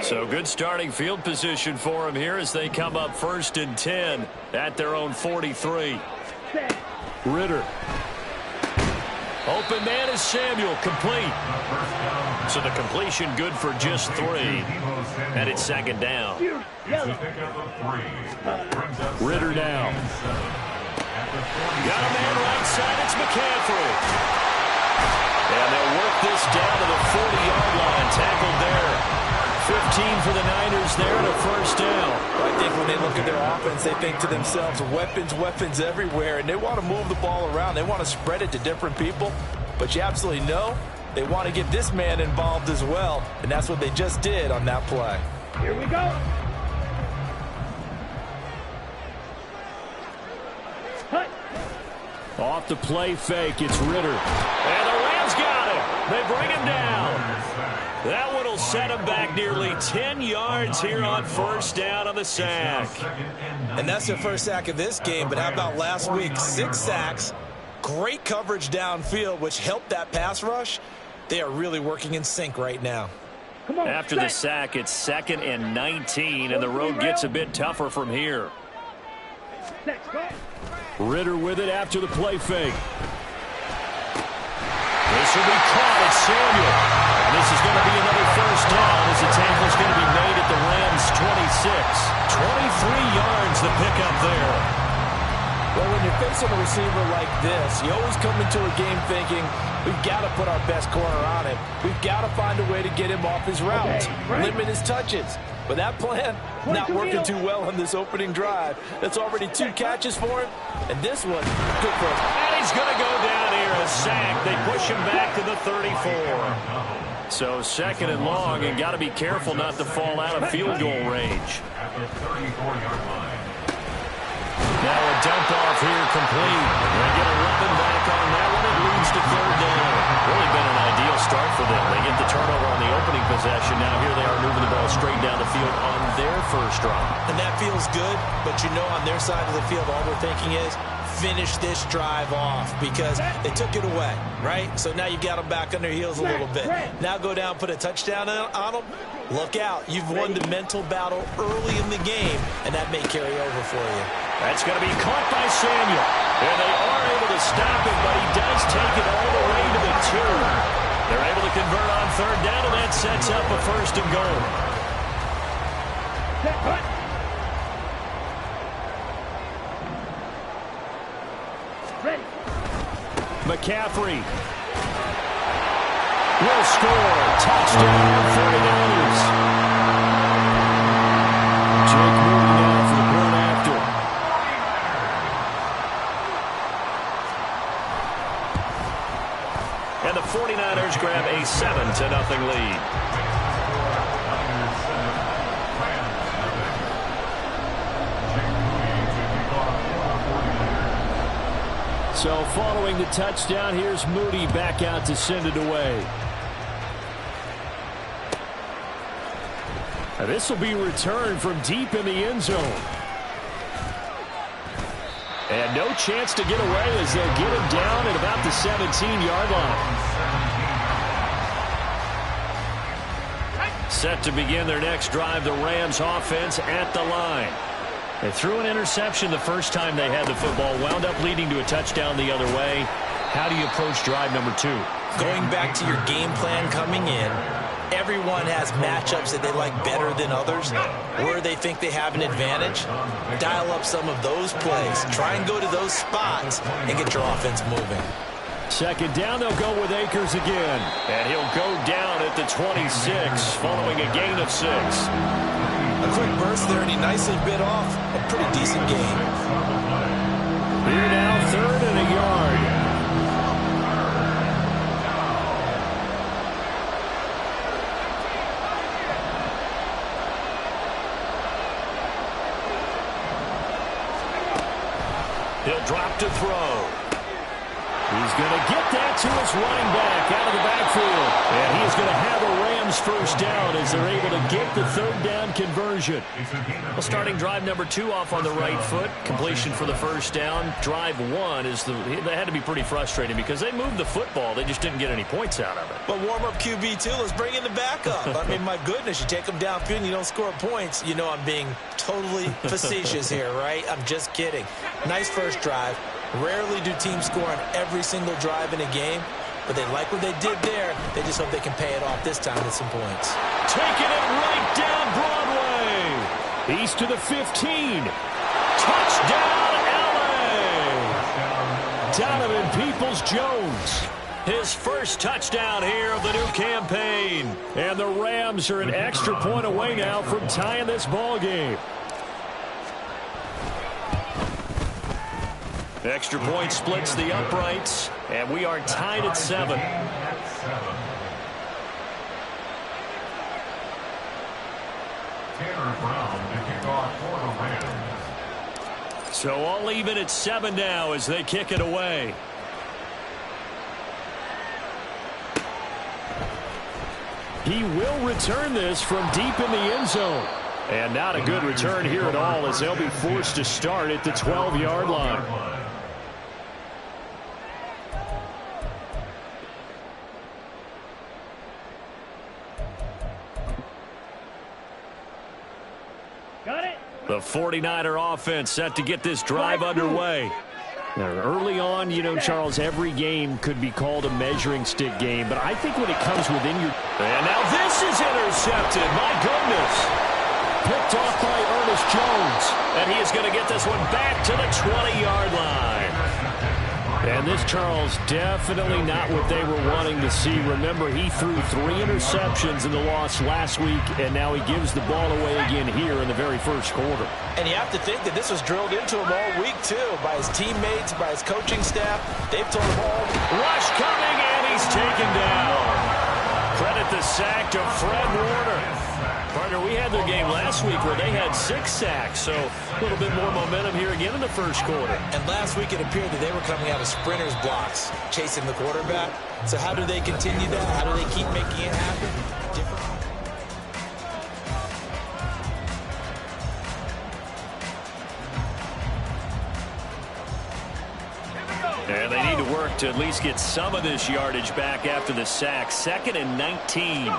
So good starting field position for them here as they come up 1st and 10 at their own 43. Ritter. Open man is Samuel, complete. So the completion good for just 3. And it's 2nd down. Ritter now. Got a man right side, it's McCaffrey. And they'll work this down to the 40-yard line, tackled there. 15 for the Niners there and a 1st down. I think when they look at their offense, they think to themselves, weapons, weapons everywhere, and they want to move the ball around. They want to spread it to different people, but you absolutely know they want to get this man involved as well, and that's what they just did on that play. Here we go. Off the play fake, it's Ritter. And the Rams got him. They bring him down. That one will set him back nearly 10 yards here on 1st down on the sack. And that's their first sack of this game, but how about last week? 6 sacks, great coverage downfield, which helped that pass rush. They are really working in sync right now. After the sack, it's 2nd and 19, and the road gets a bit tougher from here. Ritter with it after the play fake. This will be caught at Samuel. And this is going to be another 1st down as the tackle is going to be made at the Rams' 26. 23 yards the pickup there. Well, when you're facing a receiver like this, you always come into a game thinking, we've got to put our best corner on him. We've got to find a way to get him off his routes, limit his touches. But that plan, not working too well on this opening drive. That's already 2 catches for him, and this one, good for him. And he's going to go down here, a sack. They push him back to the 34. So 2nd and long, and got to be careful not to fall out of field goal range. Now a dump off here complete. They get a weapon back on that one. It leads to 3rd down. Really been an ideal start for them. They get the turnover on the opening possession. Now here they are moving the ball straight down the field on their 1st drive. And that feels good, but you know on their side of the field, all they're thinking is finish this drive off because they took it away, right? So now you got them back on their heels a little bit. Now go down, put a touchdown on them. Look out. You've won the mental battle early in the game, and that may carry over for you. That's going to be caught by Samuel. And they are able to stop it, but he does take it all the way to the 2. They're able to convert on 3rd down, and that sets up a 1st and goal. Ready. McCaffrey will score. Touchdown, 49ers. Jake Moody now for the point after. And the 49ers grab a 7-0 lead. So following the touchdown, here's Moody back out to send it away. Now this will be returned from deep in the end zone. And no chance to get away as they'll get him down at about the 17-yard line. Set to begin their next drive, the Rams offense at the line. They threw an interception the first time they had the football, wound up leading to a touchdown the other way. How do you approach drive number 2? Going back to your game plan coming in, everyone has matchups that they like better than others, where they think they have an advantage. Dial up some of those plays. Try and go to those spots and get your offense moving. 2nd down, they'll go with Akers again. And he'll go down at the 26 following a gain of 6. A quick burst there, and he nicely bit off a pretty decent gain. Here now, 3rd and a yard. He'll drop to throw. He's going to get that to his running back out of the backfield. And he is going to have a Rams first down as they're able to get the third down conversion. Well, starting drive number 2 off on the right foot. Completion for the first down. Drive 1 they had to be pretty frustrating because they moved the football. They just didn't get any points out of it. But warm-up QB, too. Let's bring in the backup. I mean, my goodness, you take them downfield and you don't score points. You know I'm being totally facetious here, right? I'm just kidding. Nice first drive. Rarely do teams score on every single drive in a game, but they like what they did there. They just hope they can pay it off this time with some points. Taking it right down Broadway. He's to the 15. Touchdown, LA. Donovan Peoples-Jones. His first touchdown here of the new campaign. And the Rams are an extra point away now from tying this ball game. Extra point splits the uprights, and we are tied at 7. So all even at 7 now as they kick it away. He will return this from deep in the end zone. And not a good return here at all as they'll be forced to start at the 12-yard line. The 49er offense set to get this drive underway. Now, early on, you know, Charles, every game could be called a measuring stick game, but I think when it comes within your... And now this is intercepted. My goodness. Picked off by Ernest Jones. And he is going to get this one back to the 20-yard line. And this, Charles, definitely not what they were wanting to see. Remember, he threw 3 interceptions in the loss last week, and now he gives the ball away again here in the very first quarter. And you have to think that this was drilled into him all week, too, by his teammates, by his coaching staff. They've told him all. Rush coming, and he's taken down. Credit the sack to Fred Warner. Partner, we had their game last week where they had 6 sacks, so a little bit more momentum here again in the first quarter. And last week it appeared that they were coming out of sprinters blocks, chasing the quarterback. So how do they continue that? How do they keep making it happen? And they need to work to at least get some of this yardage back after the sack. 2nd and 19.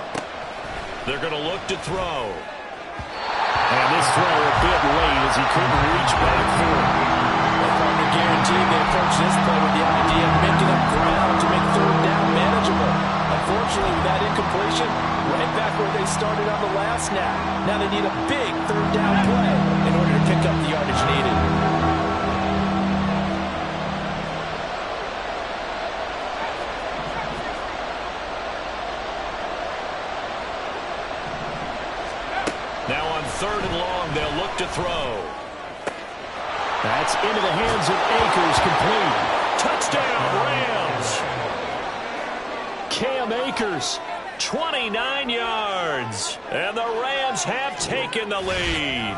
They're going to look to throw. And this throw a bit late as he couldn't reach back for it. The partner guaranteed they approach this play with the idea of making up ground to make third down manageable. Unfortunately, with that incompletion, right back where they started on the last snap. Now they need a big third down play in order to pick up the yardage needed. Now on 3rd and long, they'll look to throw. That's into the hands of Akers, complete. Touchdown, Rams. Cam Akers, 29 yards. And the Rams have taken the lead.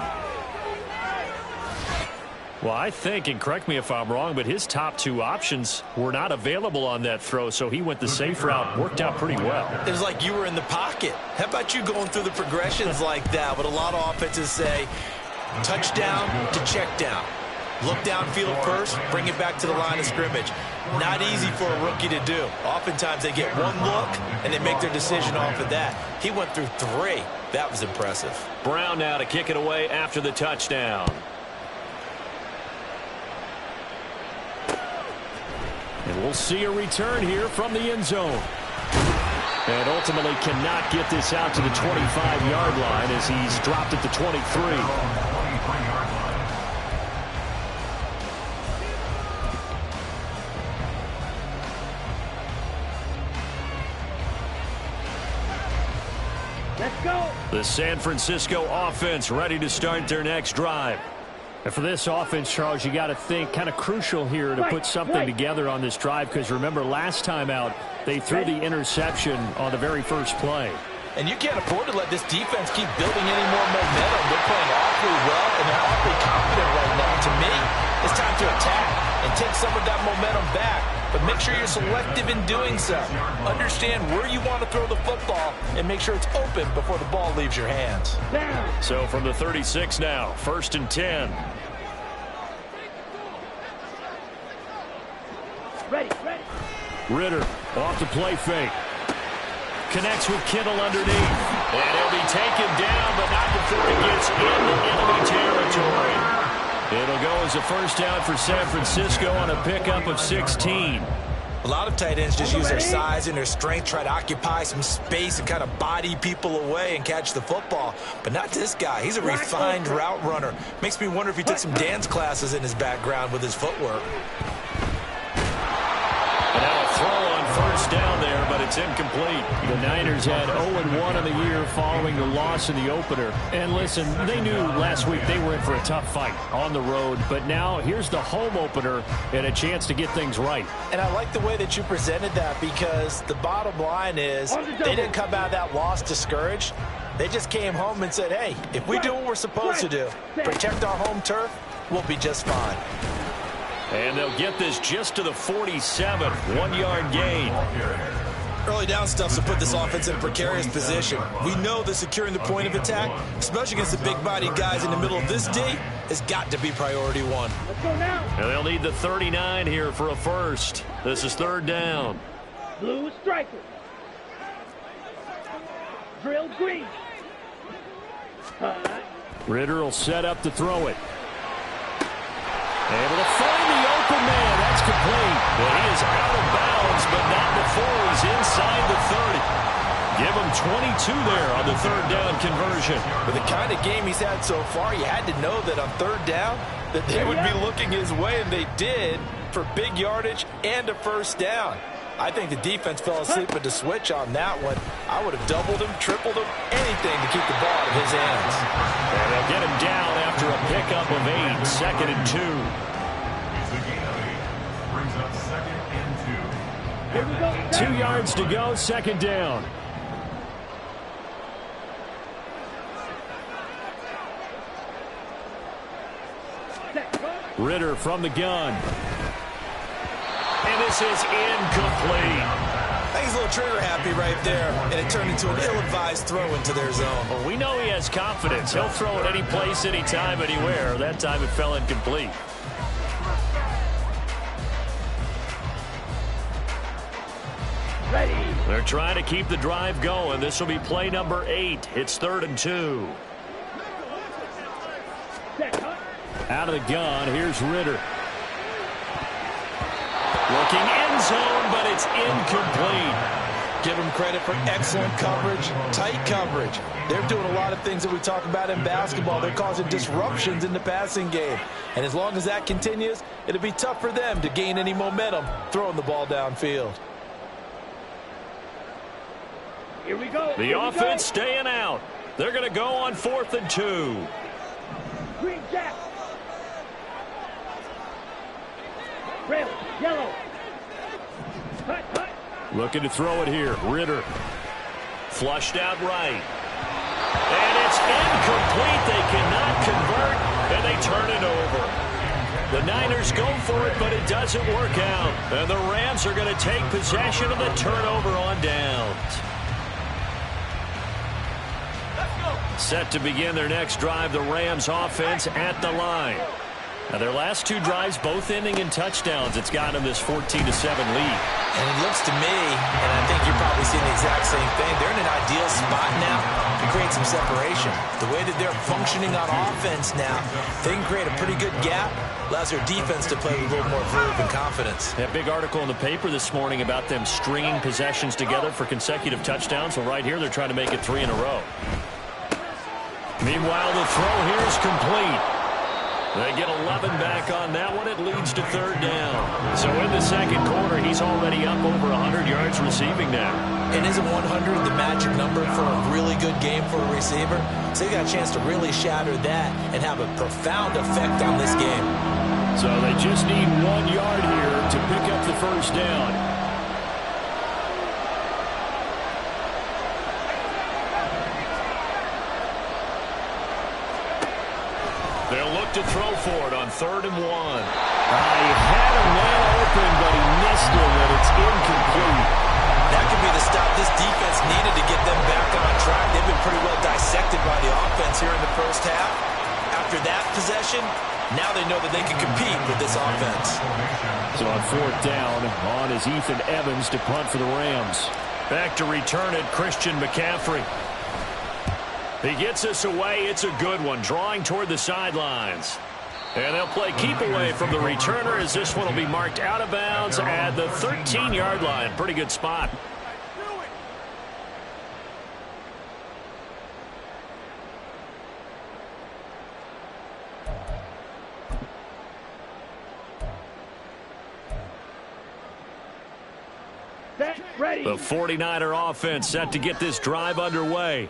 Well, I think, and correct me if I'm wrong, but his top 2 options were not available on that throw, so he went the safe route. Worked out pretty well. It was like you were in the pocket. How about you going through the progressions like that? What a lot of offenses say, touchdown to check down. Look downfield first, bring it back to the line of scrimmage. Not easy for a rookie to do. Oftentimes they get one look, and they make their decision off of that. He went through 3. That was impressive. Brown now to kick it away after the touchdown. And we'll see a return here from the end zone. And ultimately cannot get this out to the 25-yard line as he's dropped at the 23. Let's go. The San Francisco offense ready to start their next drive. And for this offense, Charles, you got to think kind of crucial here to put something together on this drive, because remember last time out they threw the interception on the very first play. And you can't afford to let this defense keep building any more momentum. They're playing awfully well, and they're awfully confident right now. To me, It's time to attack and take some of that momentum back. But make sure you're selective in doing so. Understand where you want to throw the football and make sure it's open before the ball leaves your hands. So from the 36 now, 1st and 10. Ready. Ritter off the play fake. Connects with Kittle underneath. And he'll be taken down, but not before he gets into enemy territory. It'll go as a first down for San Francisco on a pickup of 16. A lot of tight ends just use their size and their strength, try to occupy some space and kind of body people away and catch the football. But not this guy. He's a refined route runner. Makes me wonder if he took some dance classes in his background with his footwork. And now a throw on first down there, but it's incomplete. The Niners had 0-1 in the year following the loss in the opener. And listen, they knew last week they were in for a tough fight on the road. But now here's the home opener and a chance to get things right. And I like the way that you presented that, because the bottom line is they didn't come out of that loss discouraged. They just came home and said, hey, if we do what we're supposed to do, protect our home turf, we'll be just fine. And they'll get this just to the 47, 1-yard gain. Early down stuffs will put this offense in a precarious position. We know that securing the point of attack, especially against the big-bodied guys in the middle of this D, has got to be priority one. Let's go now. And they'll need the 39 here for a first. This is 3rd down. Blue striker. Drill green. Ritter will set up to throw it. Able to find the open man. That's complete. But he is out of bounds, but not before he's inside the 30. Give him 22 there on the 3rd down conversion. With the kind of game he's had so far, you had to know that on 3rd down that they would be looking his way, and they did, for big yardage and a first down. I think the defense fell asleep with the switch on that one. I would have doubled him, tripled him, anything to keep the ball out of his hands. And they'll get him down after a pickup of 8, 2nd and 2. Here we go. 2 yards to go, 2nd down. Ritter from the gun. And this is incomplete. I think he's a little trigger happy right there, and it turned into an ill-advised throw into their zone. Well, we know he has confidence. He'll throw it any place, anytime, anywhere. That time it fell incomplete. Ready. They're trying to keep the drive going. This will be play number 8. It's 3rd and 2. Out of the gun, here's Ritter. Looking end zone, but it's incomplete. Give them credit for excellent coverage, tight coverage. They're doing a lot of things that we talk about in basketball. They're causing disruptions in the passing game. And as long as that continues, it'll be tough for them to gain any momentum throwing the ball downfield. Here we go. The offense staying out. They're going to go on 4th and 2. Green jack. Red, yellow. Cut. Looking to throw it here. Ritter. Flushed out right. And it's incomplete. They cannot convert, and they turn it over. The Niners go for it, but it doesn't work out. And the Rams are going to take possession of the turnover on downs. Set to begin their next drive, the Rams offense at the line. Now, their last 2 drives, both ending in touchdowns. It's got them this 14-7 lead. And it looks to me, and I think you're probably seeing the exact same thing, they're in an ideal spot now to create some separation. The way that they're functioning on offense now, they can create a pretty good gap, allows their defense to play with a little more verve and confidence. That big article in the paper this morning about them stringing possessions together for consecutive touchdowns. Well, right here, they're trying to make it 3 in a row. Meanwhile, the throw here is complete. They get 11 back on that one. It leads to 3rd down. So in the 2nd quarter, he's already up over 100 yards receiving now. And isn't 100 the magic number for a really good game for a receiver? So you got a chance to really shatter that and have a profound effect on this game. So they just need 1 yard here to pick up the first down. They'll look to throw for it on 3rd and 1. He had a man open, but he missed him, and it's incomplete. That could be the stop this defense needed to get them back on track. They've been pretty well dissected by the offense here in the first half. After that possession, now they know that they can compete with this offense. So on 4th down, on is Ethan Evans to punt for the Rams. Back to return it, Christian McCaffrey. He gets us away. It's a good one, drawing toward the sidelines. And they'll play keep away from the returner as this one will be marked out of bounds at the 13-yard line. Pretty good spot. Ready. The 49er offense set to get this drive underway.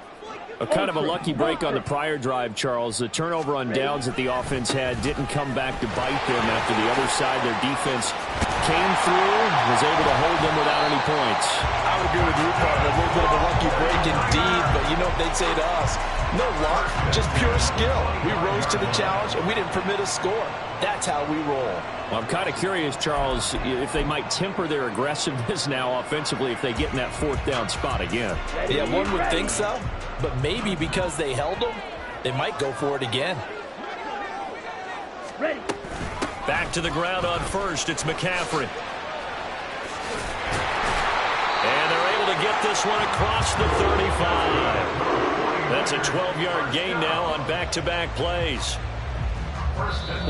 A kind of a lucky break on the prior drive, Charles. The turnover on downs that the offense had didn't come back to bite them after the other side. Their defense came through, was able to hold them without any points. I would agree with you, partner. A little bit of a lucky break indeed, but you know what they'd say to us? No luck, just pure skill. We rose to the challenge, and we didn't permit a score. That's how we roll. Well, I'm kind of curious, Charles, if they might temper their aggressiveness now offensively if they get in that 4th down spot again. Yeah, one would think so, but maybe because they held them, they might go for it again. Ready. Back to the ground on 1st. It's McCaffrey. And they're able to get this one across the 35. That's a 12-yard gain now on back-to-back plays.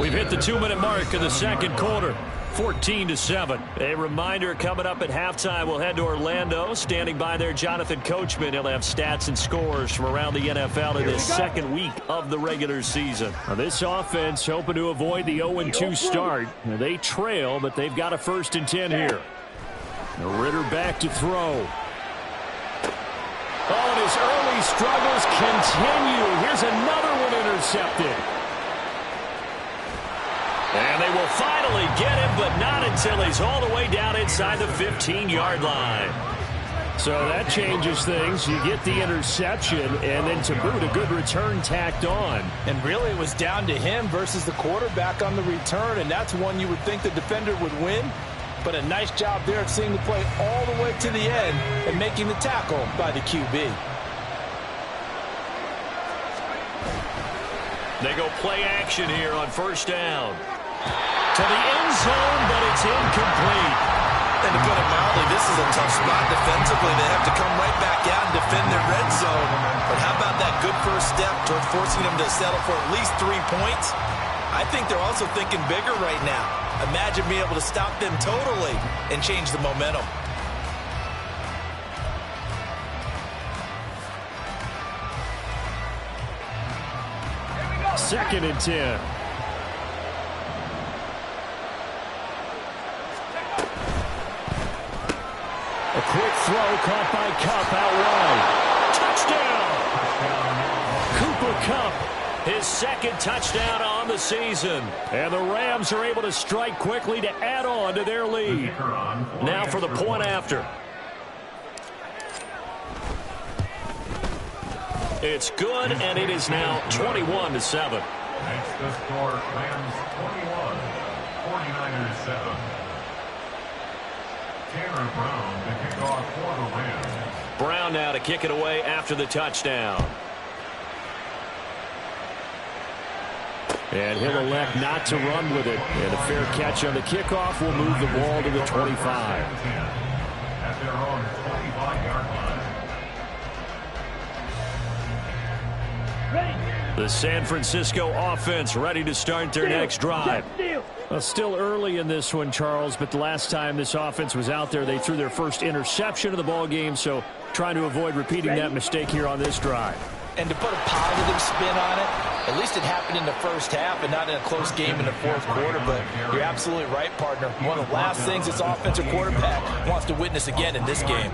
We've hit the 2-minute mark of the second quarter. 14-7. A reminder coming up at halftime. We'll head to Orlando. Standing by there, Jonathan Coachman. He'll have stats and scores from around the NFL in this second week of the regular season. Now, this offense hoping to avoid the 0-2 start. Now, they trail, but they've got a 1st and 10 here. Now, Ritter back to throw. Oh, and his early struggles continue. Here's another one intercepted. And they will finally get him, but not until he's all the way down inside the 15-yard line. So that changes things. You get the interception, and then to boot, a good return tacked on. And really, it was down to him versus the quarterback on the return, and that's one you would think the defender would win. But a nice job there of seeing the play all the way to the end and making the tackle by the QB. They go play action here on 1st down. To the end zone, but it's incomplete. And to put it mildly, this is a tough spot defensively. They have to come right back out and defend their red zone. But how about that good first step toward forcing them to settle for at least 3 points? I think they're also thinking bigger right now. Imagine being able to stop them totally and change the momentum. Second and 10. A quick throw caught by Kupp out wide. Touchdown! Cooper Kupp, his 2nd touchdown on the season. And the Rams are able to strike quickly to add on to their lead. Now for the point after. It's good, and it is now 21-7. Makes the score Rams 21, 49ers 7. Tanner Brown to kick off for the Rams. Brown now to kick it away after the touchdown. And he'll elect not to run with it. And a fair catch on the kickoff will move the ball to the 25. At their own 25-yard line. The San Francisco offense ready to start their next drive. Well, still early in this one, Charles, but the last time this offense was out there, they threw their first interception of the ball game, so trying to avoid repeating that mistake here on this drive. And to put a positive spin on it, at least it happened in the first half and not in a close game in the fourth quarter. But you're absolutely right, partner. One of the last things this offensive quarterback wants to witness again in this game.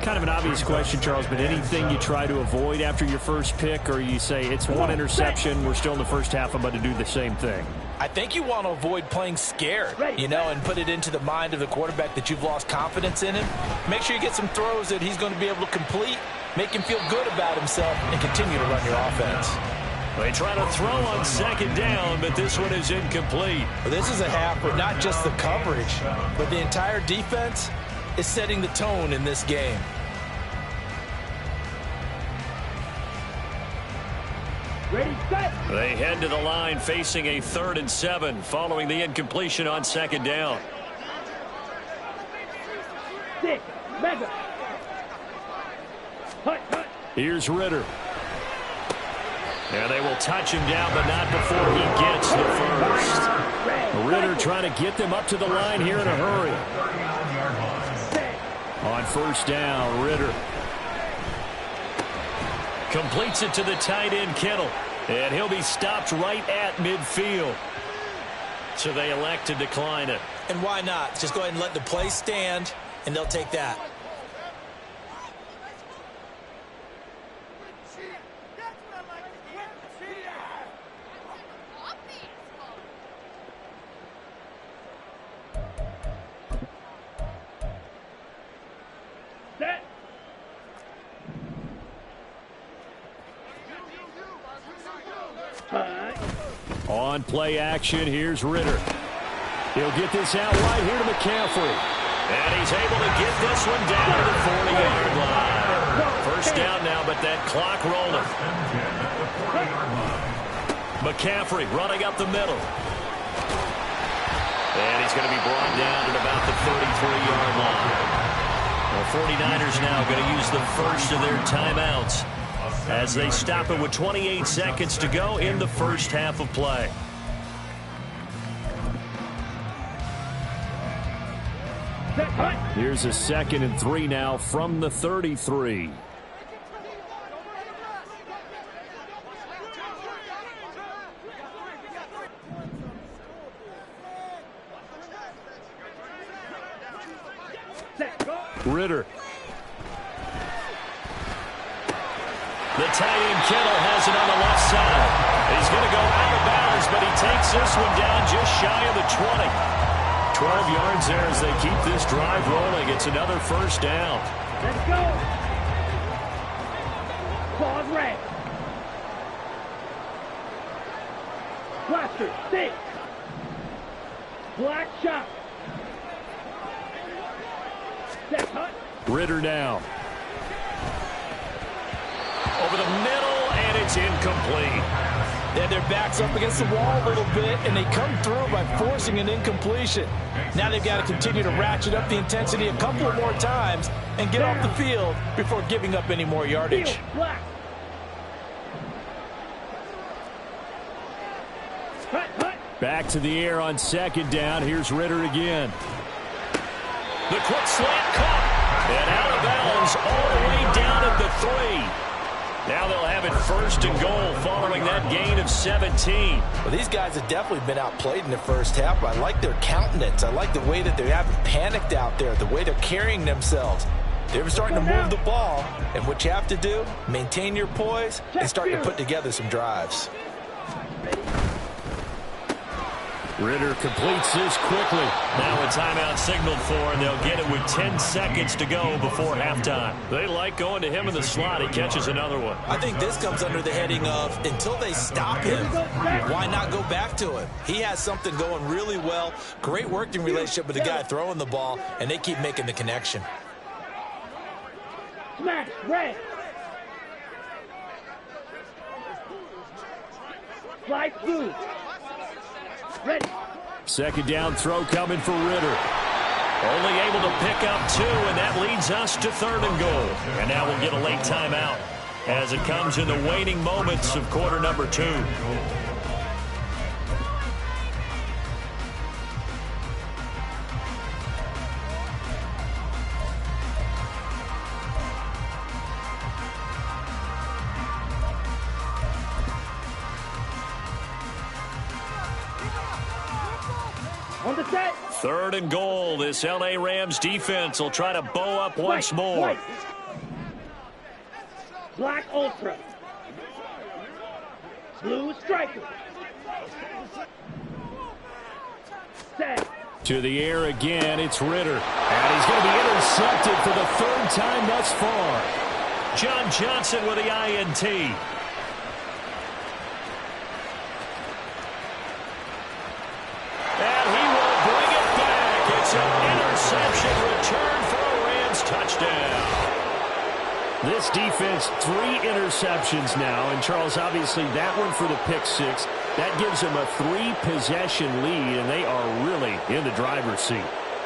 Kind of an obvious question, Charles, but anything you try to avoid after your first pick, or you say it's one interception, we're still in the first half, I'm about to do the same thing? I think you want to avoid playing scared, you know, and put it into the mind of the quarterback that you've lost confidence in him. Make sure you get some throws that he's going to be able to complete, make him feel good about himself, and continue to run your offense. They try to throw on second down, but this one is incomplete. Well, this is a half where not just the coverage, but the entire defense is setting the tone in this game. Ready, set. They head to the line facing a 3rd and 7 following the incompletion on second down. 6, mega. Hut, hut. Here's Ritter. And they will touch him down, but not before he gets the first. Ritter trying to get them up to the line here in a hurry. On first down, Ritter completes it to the tight end, Kittle. And he'll be stopped right at midfield. So they elect to decline it. And why not? Just go ahead and let the play stand, and they'll take that. Set. Hut. On play action, here's Ritter. He'll get this out right here to McCaffrey. And he's able to get this one down to the 40-yard line. First down now, but that clock rolling. McCaffrey running up the middle. And he's going to be brought down at about the 33-yard line. The 49ers now going to use the first of their timeouts as they stop it with 28 seconds to go in the first half of play. Set, hut. Here's a 2nd and 3 now from the 33. Set, go. Ritter. The tight end Kittle has it on the left side. He's going to go out of bounds, but he takes this one down just shy of the 20. 12 yards there as they keep this drive rolling. It's another first down. Let's go. Claws red. Blaster, 6. Black shot. Set, hut. Ritter now. Over the middle, and it's incomplete. Yeah, their backs up against the wall a little bit, and they come through by forcing an incompletion. Now they've got to continue to ratchet up the intensity a couple of more times and get off the field before giving up any more yardage. Field, black. Hut, hut. Back to the air on second down. Here's Ritter again. The quick slant caught. And out of bounds all the way down at the 3. Now they'll have it first and goal following that gain of 17. Well, these guys have definitely been outplayed in the first half. I like their countenance. I like the way that they haven't panicked out there, the way they're carrying themselves. They're starting to move the ball, and what you have to do, maintain your poise and start to put together some drives. Ritter completes this quickly. Now a timeout signaled for, and they'll get it with 10 seconds to go before halftime. They like going to him in the slot. He catches another one. I think this comes under the heading of until they stop him, why not go back to him? He has something going really well. Great working relationship with the guy throwing the ball, and they keep making the connection. Smash, red. Slide blue. Ready. Second down throw coming for Ritter. Only able to pick up 2, and that leads us to 3rd and goal. And now we'll get a late timeout as it comes in the waning moments of quarter number 2. On the set. 3rd and goal. This L.A. Rams defense will try to bow up once more. White. Black ultra. Blue striker. Set. To the air again, it's Ritter. And he's going to be intercepted for the 3rd time thus far. John Johnson with the INT. this defense 3 interceptions now. And, Charles, obviously that one for the pick 6. That gives them a 3-possession lead, and they are really in the driver's seat.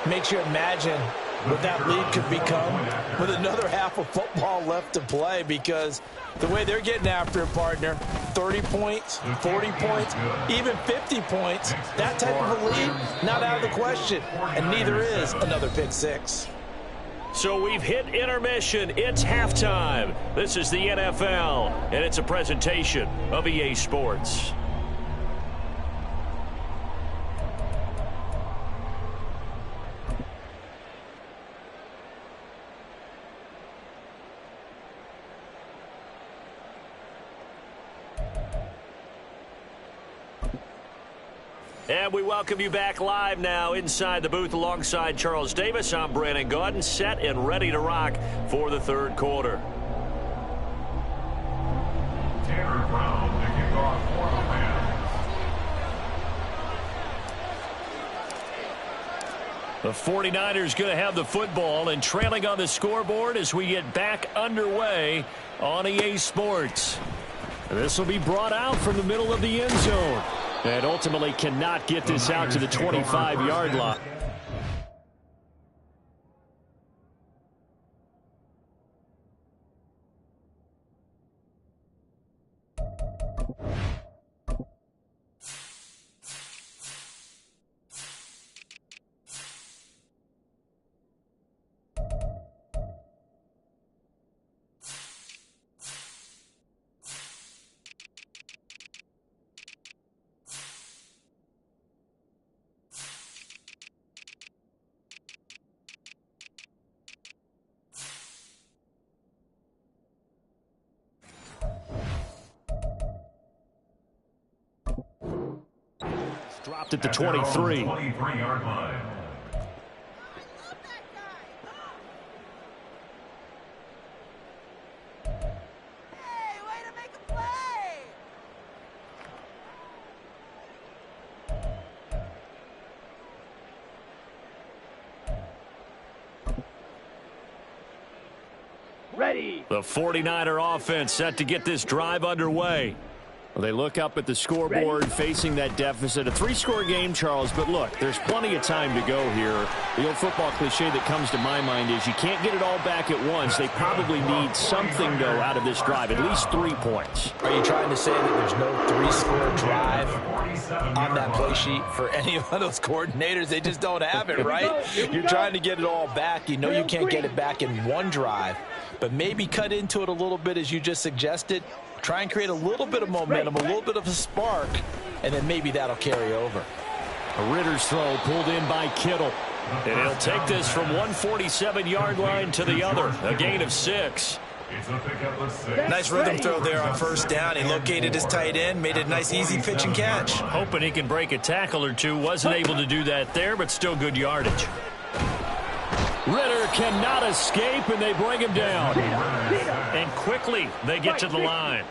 Makes you imagine what that lead could become with another half of football left to play, because the way they're getting after it, partner, 30 points, 40 points, even 50 points, that type of a lead, not out of the question, and neither is another pick 6. So we've hit intermission. It's halftime. This is the NFL, and it's a presentation of EA Sports. And we welcome you back live now inside the booth alongside Charles Davis. I'm Brandon Gaudin, set and ready to rock for the third quarter. Tanner Brown to kick off for the Rams. The 49ers going to have the football and trailing on the scoreboard as we get back underway on EA Sports. This will be brought out from the middle of the end zone. And ultimately cannot get this out to the 25-yard line. Dropped at the 23. 23-yard line. Hey, way to make a play! Ready. The 49er offense set to get this drive underway. Well, they look up at the scoreboard facing that deficit. A 3-score game, Charles, but look, there's plenty of time to go here. The old football cliche that comes to my mind is you can't get it all back at once. They probably need something, though, out of this drive, at least 3 points. Are you trying to say that there's no 3-score drive on that play sheet for any of those coordinators? They just don't have it, right? You're trying to get it all back. You know you can't get it back in one drive, but maybe cut into it a little bit as you just suggested. Try and create a little bit of momentum, a little bit of a spark, and then maybe that'll carry over. A Ritter's throw pulled in by Kittle. And he'll take this from 147-yard line to the other. A gain of 6. Nice rhythm throw there on first down. He located his tight end, made it a nice, easy pitch and catch. Hoping he can break a tackle or two. Wasn't able to do that there, but still good yardage. Ritter cannot escape, and they bring him down. And quickly, they get to the line.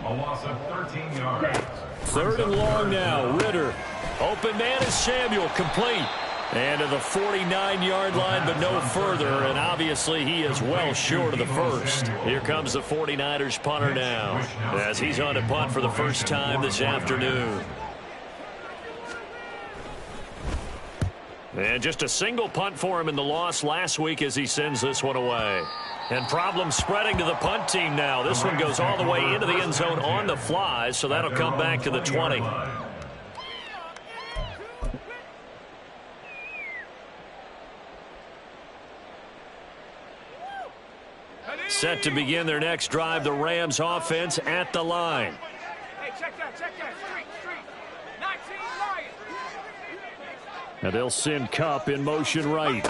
A loss of 13 yards. 3rd and long now. Ritter. Open man is Samuel. Complete. And to the 49-yard line, but no further. And obviously, he is well short of the first. Here comes the 49ers punter now, as he's on to punt for the first time this afternoon. And just a single punt for him in the loss last week as he sends this one away. And problems spreading to the punt team now. This one goes all the way into the end zone on the fly, so that'll come back to the 20. Set to begin their next drive, the Rams offense at the line. Hey, check that. Street. 19 Lions. And they'll send Kupp in motion right.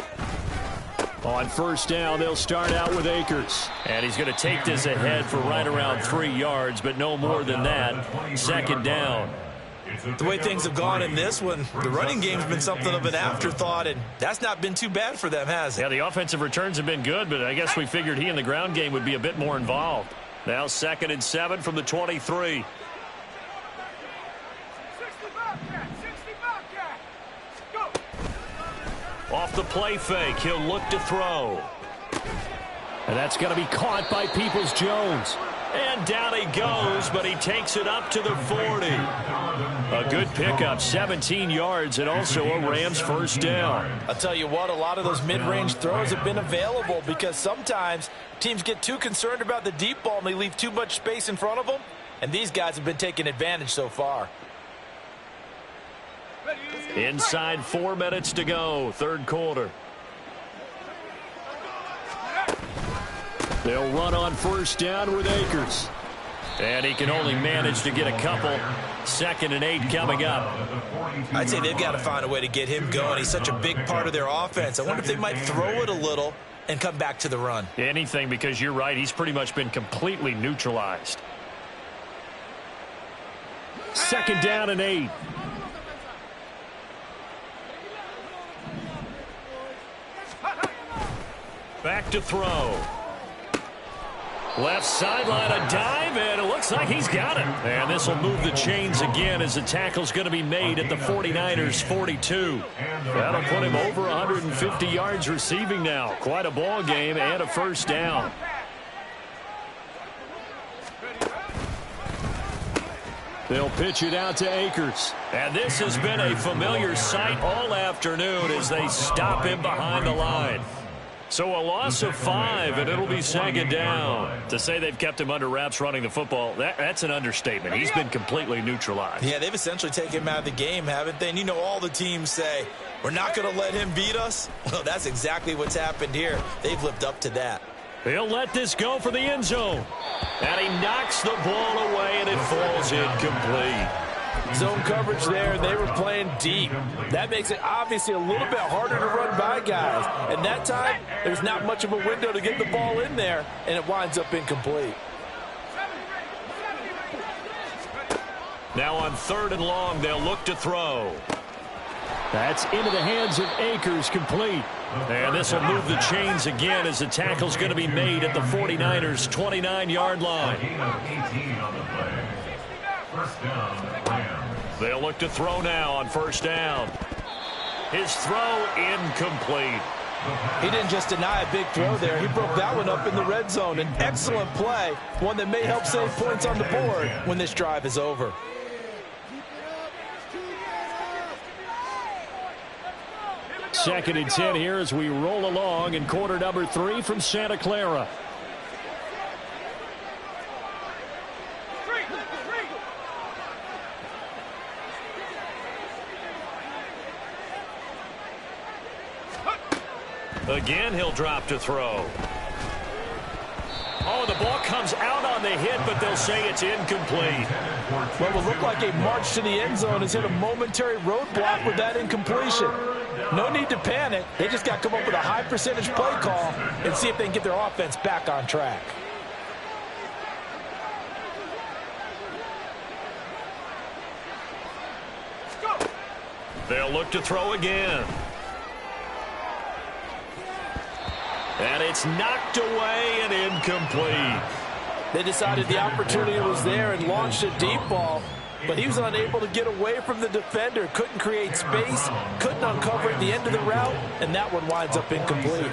On first down, they'll start out with Akers. And he's going to take this ahead for right around 3 yards, but no more than that. 2nd down. The way things have gone in this one, the running game's been something of an afterthought, and that's not been too bad for them, has it? Yeah, the offensive returns have been good, but I guess we figured he in the ground game would be a bit more involved. Now 2nd and 7 from the 23. 60 Bobcat. Go. Off the play fake, he'll look to throw. And that's going to be caught by Peoples-Jones. And down he goes, but he takes it up to the 40. A good pickup, 17 yards, and also a Rams first down. I'll tell you what, a lot of those mid-range throws have been available because sometimes teams get too concerned about the deep ball and they leave too much space in front of them. And these guys have been taking advantage so far. Inside 4 minutes to go, third quarter. They'll run on first down with Akers. And he can only manage to get a couple. 2nd and 8 coming up. I'd say they've got to find a way to get him going. He's such a big part of their offense. I wonder if they might throw it a little and come back to the run. Anything, because you're right. He's pretty much been completely neutralized. 2nd down and 8. Back to throw. Left sideline, a dive, and it looks like he's got it. And this will move the chains again as the tackle's going to be made at the 49ers' 42. That'll put him over 150 yards receiving now. Quite a ball game and a first down. They'll pitch it out to Akers. And this has been a familiar sight all afternoon as they stop him behind the line. So a loss of 5, and it'll be 2nd down. To say they've kept him under wraps running the football, that's an understatement. He's been completely neutralized. Yeah, they've essentially taken him out of the game, haven't they? And you know all the teams say, we're not going to let him beat us. Well, that's exactly what's happened here. They've lived up to that. He'll let this go for the end zone. And he knocks the ball away, and it falls incomplete. Zone coverage there, and they were playing deep. That makes it obviously a little bit harder to run by guys. And that time, there's not much of a window to get the ball in there, and it winds up incomplete. Now on 3rd and long, they'll look to throw. That's into the hands of Akers, complete. And this will move the chains again as the tackle's going to be made at the 49ers' 29-yard line. They'll look to throw now on first down. His throw incomplete. He didn't just deny a big throw there. He broke that one up in the red zone. An excellent play, one that may help save points on the board when this drive is over. Second and 10 here as we roll along in quarter number 3 from Santa Clara. Again, he'll drop to throw. Oh, the ball comes out on the hit, but they'll say it's incomplete. What will look like a march to the end zone has hit a momentary roadblock with that incompletion. No need to panic. They just got to come up with a high percentage play call and see if they can get their offense back on track. They'll look to throw again. And it's knocked away and incomplete. They decided the opportunity was there and launched a deep ball, but he was unable to get away from the defender, couldn't create space, couldn't uncover at the end of the route, and that one winds up incomplete.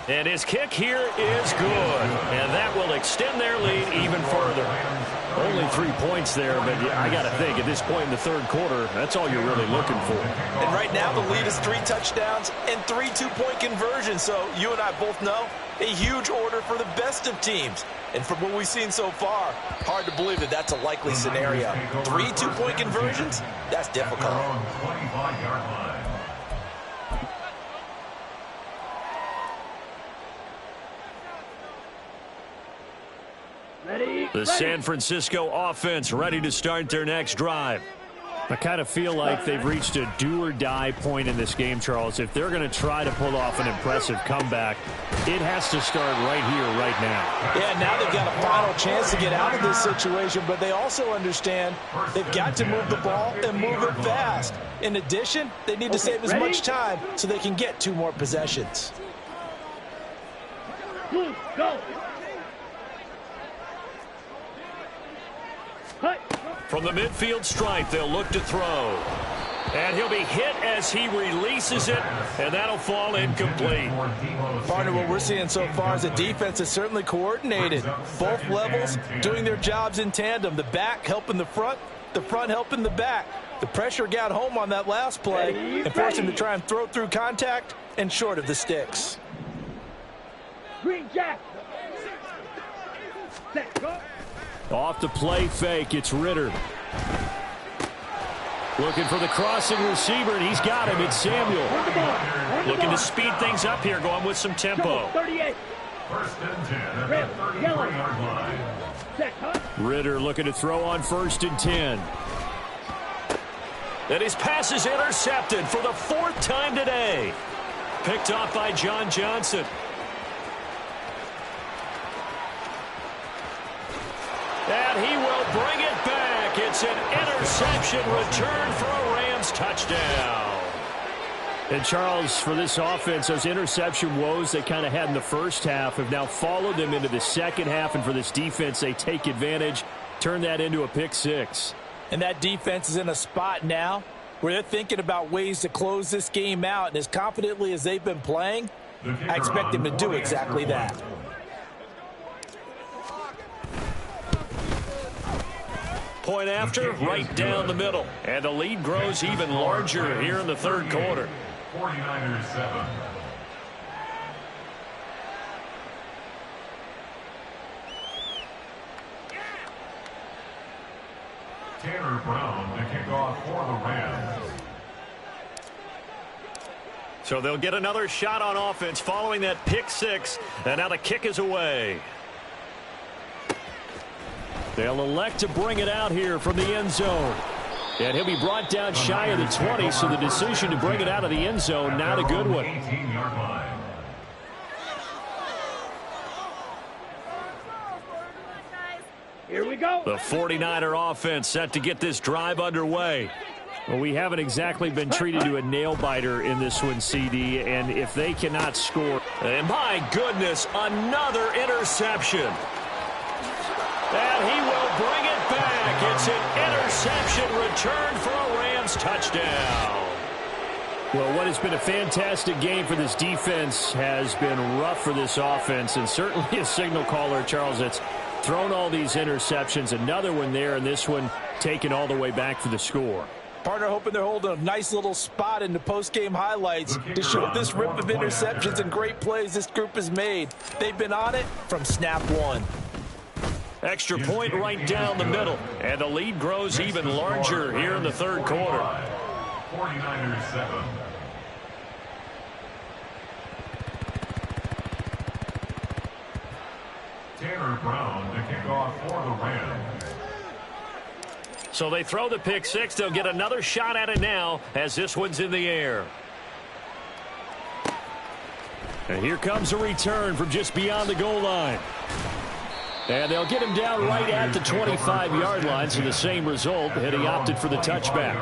And his kick here is good, and that will extend their lead even further. Only 3 points there, but I got to think at this point in the third quarter, that's all you're really looking for. And right now the lead is 3 touchdowns and 3 two-point conversions. So you and I both know a huge order for the best of teams. And from what we've seen so far, hard to believe that that's a likely scenario. 3 two-point conversions? That's difficult. The San Francisco offense ready to start their next drive. I kind of feel like they've reached a do-or-die point in this game, Charles. If they're going to try to pull off an impressive comeback, it has to start right here, right now. Yeah, now they've got a final chance to get out of this situation, but they also understand they've got to move the ball and move it fast. In addition, they need to save as much time so they can get 2 more possessions. Go. From the midfield stripe, they'll look to throw. And he'll be hit as he releases it, and that'll fall incomplete. Partner, what we're seeing so far is the defense is certainly coordinated. Both levels doing their jobs in tandem. The back helping the front helping the back. The pressure got home on that last play and forced him to try and throw through contact and short of the sticks. Green Jack. Set, go. Off the play fake, it's Ritter. Looking for the crossing receiver, and he's got him. It's Samuel. Looking to speed things up here, going with some tempo. 38. First and 10 at the 33-yard line. Set, huh? Ritter looking to throw on 1st and 10. And his pass is intercepted for the 4th time today. Picked off by John Johnson. And he will bring it back. It's an interception return for a Rams touchdown. And Charles, for this offense, those interception woes they kind of had in the first half have now followed them into the second half. And for this defense, they take advantage, turn that into a pick six. And that defense is in a spot now where they're thinking about ways to close this game out. And as confidently as they've been playing, I expect them to do exactly that. Point after, right down the middle. And the lead grows even larger here in the third quarter. 49ers 7. Tanner Brown to kick off for the Rams. So they'll get another shot on offense following that pick six. And now the kick is away. They'll elect to bring it out here from the end zone. And he'll be brought down shy of the 20, so the decision to bring it out of the end zone, not a good one. 18-yard line. Here we go. The 49er offense set to get this drive underway. Well, we haven't exactly been treated to a nail-biter in this one, CD, and if they cannot score. And my goodness, another interception. And he will bring it back. It's an interception return for a Rams touchdown. Well, what has been a fantastic game for this defense has been rough for this offense, and certainly a signal caller, Charles, that's thrown all these interceptions. Another one there, and this one taken all the way back for the score. Partner hoping they're holding a nice little spot in the post-game highlights to show this rip of interceptions and great plays this group has made. They've been on it from snap one. Extra point right down the middle. And the lead grows even larger here in the third quarter. 49ers 7. Tanner Brown to kick off for the Rams. So they throw the pick six. They'll get another shot at it now as this one's in the air. And here comes a return from just beyond the goal line. And they'll get him down right at the 25-yard line, so the same result, and he opted for the touchback.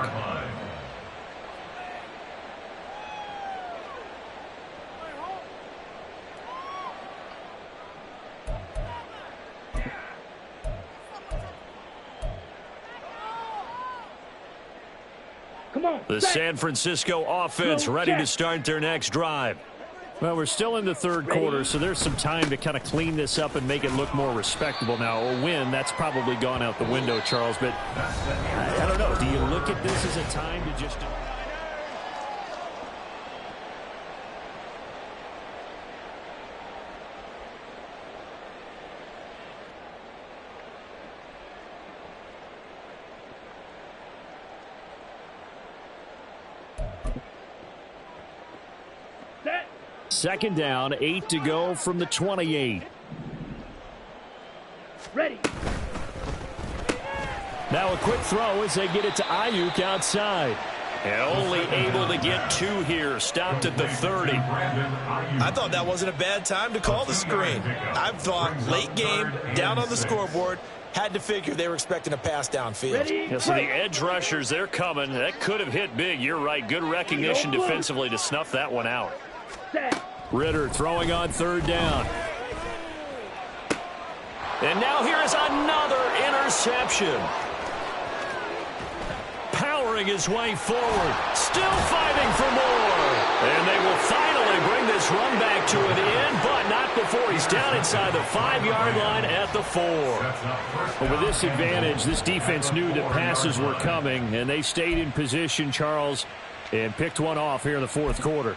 Come on. The San Francisco offense ready to start their next drive. Well, we're still in the third quarter, so there's some time to kind of clean this up and make it look more respectable. Now, a win, that's probably gone out the window, Charles, but I don't know. Do you look at this as a time to just... Second down, 8 to go from the 28. Ready. Now a quick throw as they get it to Ayuk outside. And only able to get two here. Stopped at the 30. I thought that wasn't a bad time to call the screen. I thought late game, down on the scoreboard, had to figure they were expecting a pass downfield. Yeah, so the edge rushers, they're coming. That could have hit big. You're right. Good recognition defensively to snuff that one out. Ritter throwing on third down. And now here is another interception. Power hammering his way forward. Still fighting for more. And they will finally bring this run back to an end, but not before he's down inside the 5-yard line at the 4. Well, with this advantage, this defense knew that passes were coming, and they stayed in position, Charles, and picked one off here in the fourth quarter.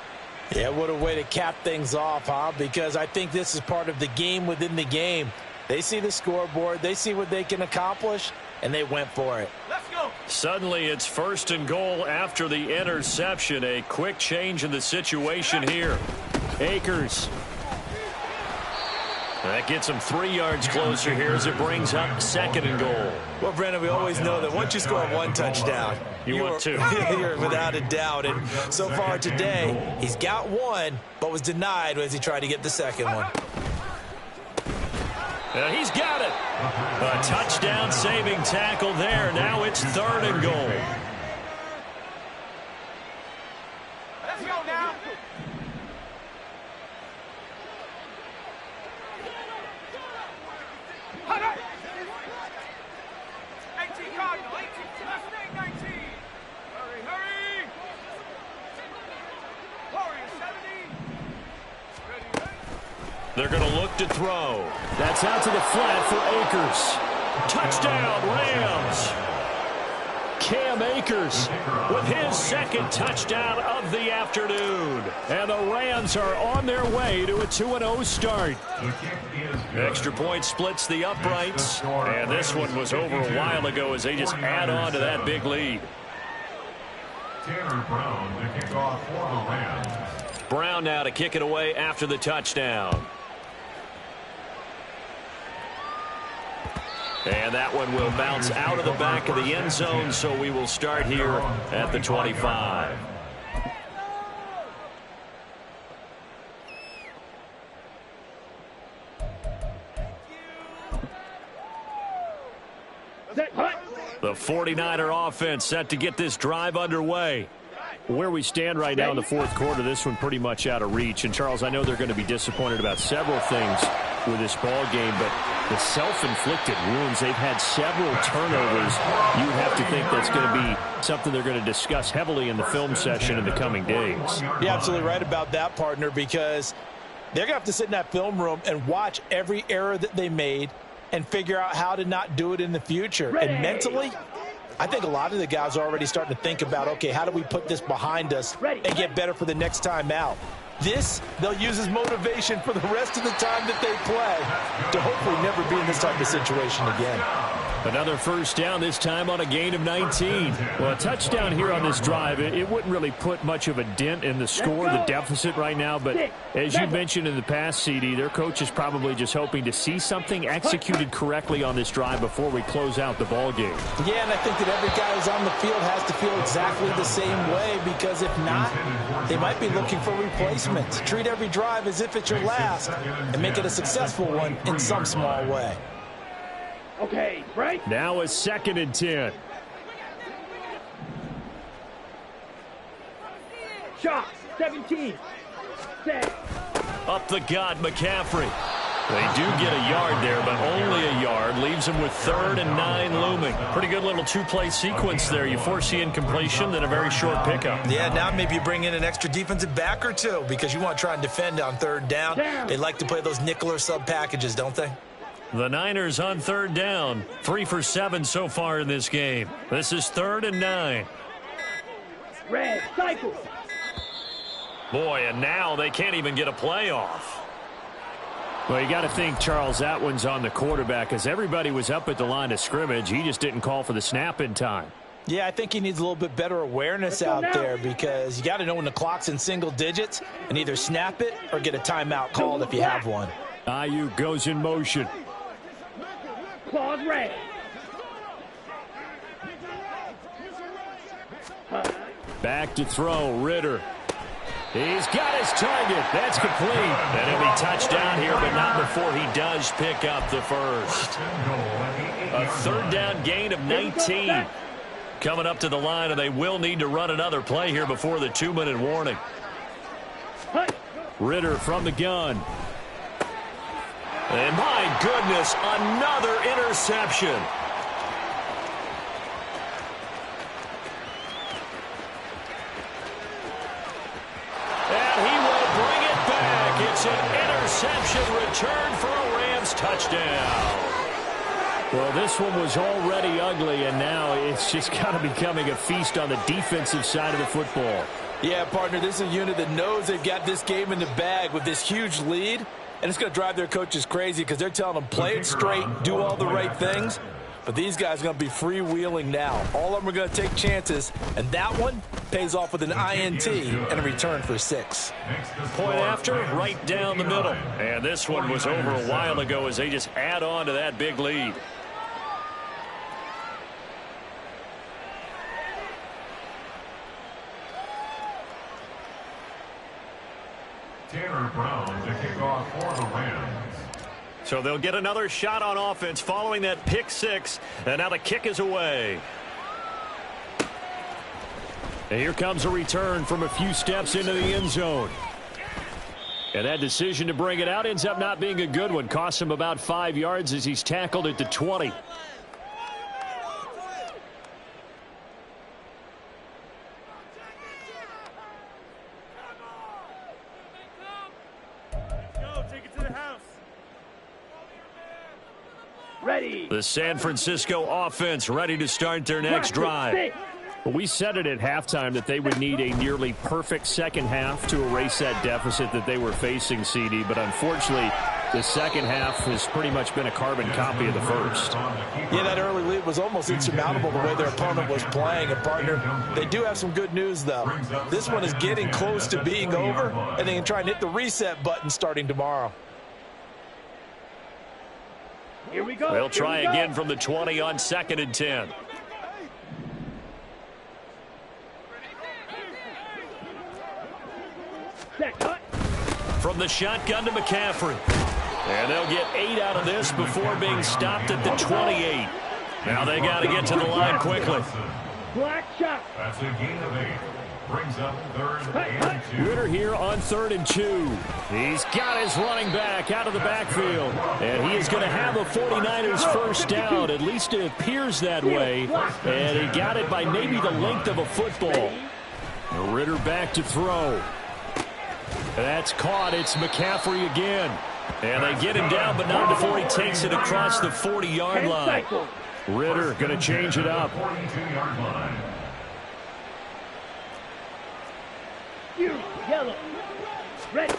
Yeah, what a way to cap things off, huh? Because I think this is part of the game within the game. They see the scoreboard, they see what they can accomplish, and they went for it. Let's go. Suddenly it's 1st and goal after the interception. A quick change in the situation here. Akers. That gets him 3 yards closer here as it brings up 2nd and goal. Well, Brandon, we always know that once you score 1 touchdown, You want 2. You're without a doubt. And so far today, he's got 1, but was denied as he tried to get the 2nd one. He's got it. A touchdown-saving tackle there. Now it's 3rd and goal. Let's go now. Hut up. 18 Cardinal, 18. Last name 19. Hurry, hurry. Warrior 70. Ready, ready. They're going to look to throw. That's out to the flat for Akers. Touchdown, Rams. Cam Akers with his 2nd touchdown of the afternoon. And the Rams are on their way to a 2-0 start. Extra point splits the uprights. And this one was over a while ago as they just add on to that big lead. Tanner Brown to kick off for the Rams. Brown now to kick it away after the touchdown. And that one will bounce out of the back of the end zone, so we will start here at the 25. The 49er offense set to get this drive underway. Where we stand right now in the fourth quarter, this one pretty much out of reach. And, Charles, I know they're going to be disappointed about several things with this ball game, but the self-inflicted wounds, they've had several turnovers. You have to think that's going to be something they're going to discuss heavily in the film session in the coming days. You're absolutely right about that, partner, because they're going to have to sit in that film room and watch every error that they made and figure out how to not do it in the future. And mentally, I think a lot of the guys are already starting to think about, okay, how do we put this behind us and get better for the next time out? This, they'll use as motivation for the rest of the time that they play to hopefully never be in this type of situation again. Another first down, this time on a gain of 19. Well, a touchdown here on this drive, it wouldn't really put much of a dent in the score, the deficit right now. But as you mentioned in the past, CD, their coach is probably just hoping to see something executed correctly on this drive before we close out the ball game. Yeah, and I think that every guy who's on the field has to feel exactly the same way, because if not, they might be looking for replacements. Treat every drive as if it's your last and make it a successful one in some small way. Okay, break. Now a 2nd and 10. Shot. 17. Set. Up the gut, McCaffrey. They do get a yard there, but only a yard. Leaves them with 3rd and 9 looming. Pretty good little two-play sequence there. You force the incompletion, then a very short pickup. Yeah, now maybe you bring in an extra defensive back or two because you want to try and defend on 3rd down. They like to play those nickel or sub packages, don't they? The Niners on 3rd down. 3 for 7 so far in this game. This is 3rd and 9. Red. Cycle. Boy, and now they can't even get a play off. Well, you got to think, Charles, that one's on the quarterback, as everybody was up at the line of scrimmage. He just didn't call for the snap in time. Yeah, I think he needs a little bit better awareness out there, because you got to know when the clock's in single digits and either snap it or get a timeout called if you have one. Ayuk goes in motion. Claws red. Back to throw, Ritter. He's got his target. That's complete. And he'll be touchdown here, but not before he does pick up the first. A 3rd down gain of 19. Coming up to the line, and they will need to run another play here before the 2-minute warning. Ritter from the gun. And my goodness, another interception. interception, return for a Rams touchdown. Well, this one was already ugly, and now it's just kind of becoming a feast on the defensive side of the football. Yeah, partner, this is a unit that knows they've got this game in the bag with this huge lead, and it's going to drive their coaches crazy because they're telling them play it straight, do all the right things. But these guys are going to be freewheeling now. All of them are going to take chances, and that one pays off with an INT and a return for 6. Point after, right down the middle. And this one was over a while ago as they just add on to that big lead. Tanner Brown to kick off for the Rams. So they'll get another shot on offense following that pick 6. And now the kick is away. And here comes a return from a few steps into the end zone. And that decision to bring it out ends up not being a good one. Costs him about 5 yards as he's tackled at the 20. The San Francisco offense ready to start their next drive. Well, we said it at halftime that they would need a nearly perfect second half to erase that deficit that they were facing, CD. But unfortunately, the second half has pretty much been a carbon copy of the first. Yeah, that early lead was almost insurmountable the way their opponent was playing. And, partner, they do have some good news, though. This one is getting close to being over, and they can try and hit the reset button starting tomorrow. Here we go. They'll try again from the 20 on 2nd and 10. From the shotgun to McCaffrey. And they'll get 8 out of this before being stopped at the 28. Now they got to get to the line quickly. Black shot. That's a gain of 8. Brings up 3rd and 2. Ritter here on 3rd and 2. He's got his running back out of the backfield. And he is going to have a 49ers first down. At least it appears that way. And he got it by maybe the length of a football. Ritter back to throw. That's caught. It's McCaffrey again. And they get him down, but not before he takes it across the 40-yard line. Ritter going to change it up. 42-yard line. Yellow. Red.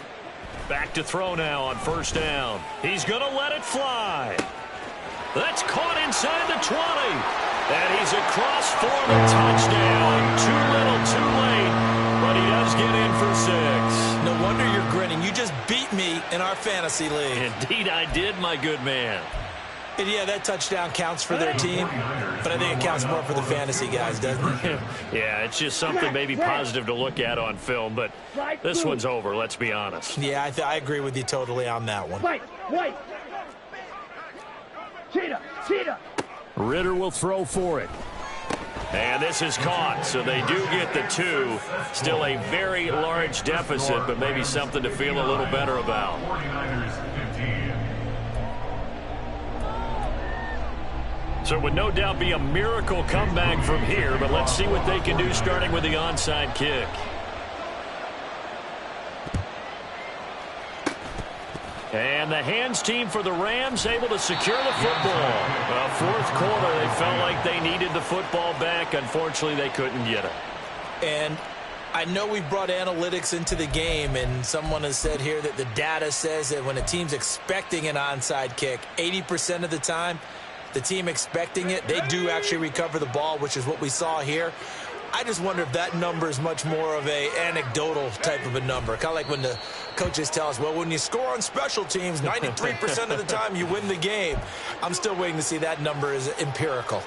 Back to throw now on 1st down. He's going to let it fly. That's caught inside the 20. And he's across for the touchdown. Too little, too late. But he does get in for 6. No wonder you're grinning. You just beat me in our fantasy league. Indeed I did, my good man. And yeah, that touchdown counts for their team, but I think it counts more for the fantasy guys, doesn't it? Yeah, it's just something maybe positive to look at on film, but this one's over, let's be honest. Yeah, I agree with you totally on that one. White. Cheetah. Ritter will throw for it. And this is caught, so they do get the 2. Still a very large deficit, but maybe something to feel a little better about. 49ers 15. So it would no doubt be a miracle comeback from here, but let's see what they can do starting with the onside kick. And the hands team for the Rams able to secure the football. Well, 4th quarter, they felt like they needed the football back. Unfortunately, they couldn't get it. And I know we've brought analytics into the game, and someone has said here that the data says that when a team's expecting an onside kick, 80% of the time, the team expecting it, they do actually recover the ball, which is what we saw here. I just wonder if that number is much more of a anecdotal type of a number. Kind of like when the coaches tell us, well, when you score on special teams, 93% of the time you win the game. I'm still waiting to see that number is empirical.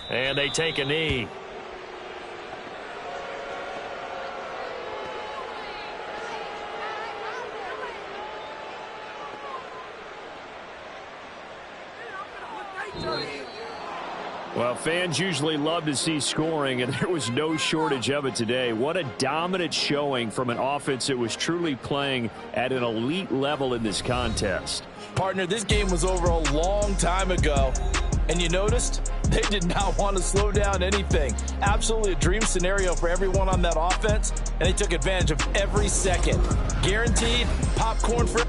And they take a knee. Well, fans usually love to see scoring, and there was no shortage of it today. What a dominant showing from an offense that was truly playing at an elite level in this contest. Partner, this game was over a long time ago, and you noticed they did not want to slow down anything. Absolutely a dream scenario for everyone on that offense, and they took advantage of every second. Guaranteed popcorn for